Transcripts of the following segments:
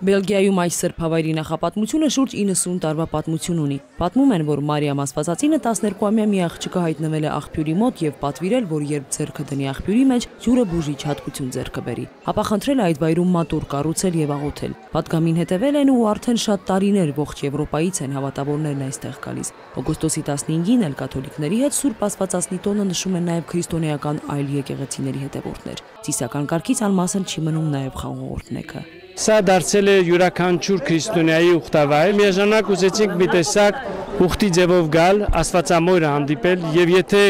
Բելգիայում այս սրբավայրի նախապատմությունը շուրջ 90 տարվա պատմություն ունի։ Պատմում են, որ Մարիամ Աստվածածինը 12-ամյա մի աղջիկը հայտնվել է աղբյուրի մոտ եւ պատվիրել, որ երբ ձեռքը դնի աղբյուրի մեջ, ջուրը բուժիչ հատկություն ձեռքը բերի։ Ապա խնդրել է այդ վայրում մատուռ կառուցել եւ աղոթել։ Պատգամին հետևել են ու արդեն շատ տարիներ ողջ Եվրոպայից են հավատավորներն այստեղ գալիս։ Օգոստոսի 15-ին էլ կաթոլիկների հետ Սուրբ Աստվածածնի տոնը նշում են նաեւ քրիստոնեական այլ եկեղեցիների հետևորդներ։ Ծիսական կարգից անմասն չի մնում նաեւ խաղողորդնեքը։ Սա դարձել է յուրաքանչյուր քրիստոնյայի ուխտավայր։ Միաժամանակ ուզեցինք մի տեսակ ուխտի ձևով գալ, Աստվածամորը հանդիպել, եւ եթե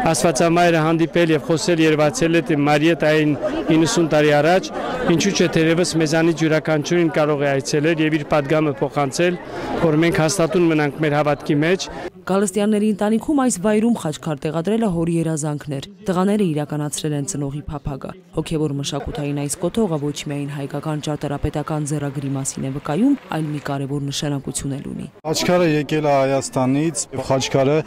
Աստվածամայրը հանդիպել եւ խոսել երևացել է Մարիետային 90 տարի առաջ, ինչու՞ չէ թերևս մեզանից յուրաքանչյուրին կարող է այցելել եւ իր падգամը փոխանցել, որ մենք հաստատուն մնանք մեր հավատքի մեջ։ Գալստյանների ընտանիքում այս վայրում խաչքար տեղադրելը հորի երազանքներ։ Տղաները իրականացրել են ծնողի փափագը։ Հոգևոր մշակութային այս կոթողը ոչ միայն հայկական ճարտարապետական ձեռագրի մասին է վկայում, այլ մի կարևոր նշանակություն էլ ունի։ Խաչքարը եկել է Հայաստանից, խաչքարը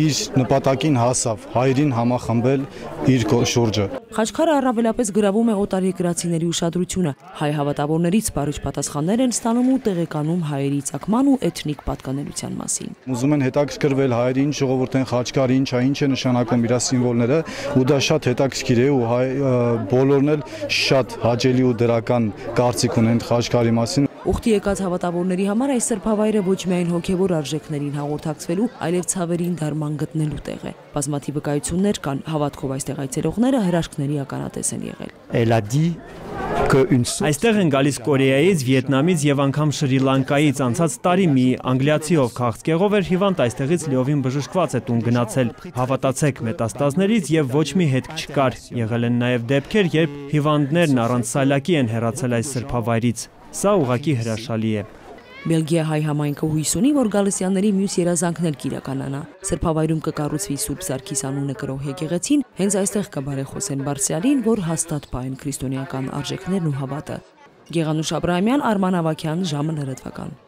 իր նպատակին հասավ, հայրին համախմբել իր շուրջը։ Խաչքարը առավելապես գրավում է օտարերկրացիների ուշադրությունը։ Հայ հավատավորներից բարիչ պատասխաններ են ստանում ու տեղեկանում հայերի ծագման ու էթնիկ պատկանելության մասին։ Ուզում են հետաքրքրվել հայերին, ժողովրդեն խաչքարը ինչ է նշանակում իր սիմվոլները, ու դա շատ հետաքրքիր է ու բոլորն էլ շատ հաճելի ու դրական կարծիք ունեն խաչքարի մասին։ Ուխտի եկած հավատավորների համար այս սրբավայրը ոչ միայն հոգևոր արժեքներին հաղորդակցվելու, այլև ցավերին դարման գտնելու տեղ է։ Բազմաթիվ վկայություններ կան, հավատքով այստեղ այցելողները հրաշքների ականատես են եղել։ Այստեղ են գալիս Կորեայից, Վիետնամից եւ անգամ Շրի Լանկայից։ Անցած տարի մի անգլիացի, ով քաղցկեղով էր հիվանդ, այստեղից լիովին բժշկված է տուն գնացել։ Հավատացեք, մետաստազներից եւ ոչ մի հետք չկար։ Եղել են նաեւ դեպքեր, երբ հիվանդներն առանց սալյակի են հեռացել այս սրբավայրից։ Սա ուղղակի հրաշալի է։ Բելգիա հայ համայնքը հույս ունի, որ Գալստյանների մյուս երազանքներ կիրականանա։ Սրբավայրում կկառուցվի Սուրբ Սարգիս անունը կրող եկեղեցին, հենց այստեղ կբարեխոսեն բարձրալին, որ հաստատ պահեն քրիստոնեական արժեքներն ու հավատը։ Գեղանուշ Աբրահամյան, Արման Ավագյան, ժամը լրատվական։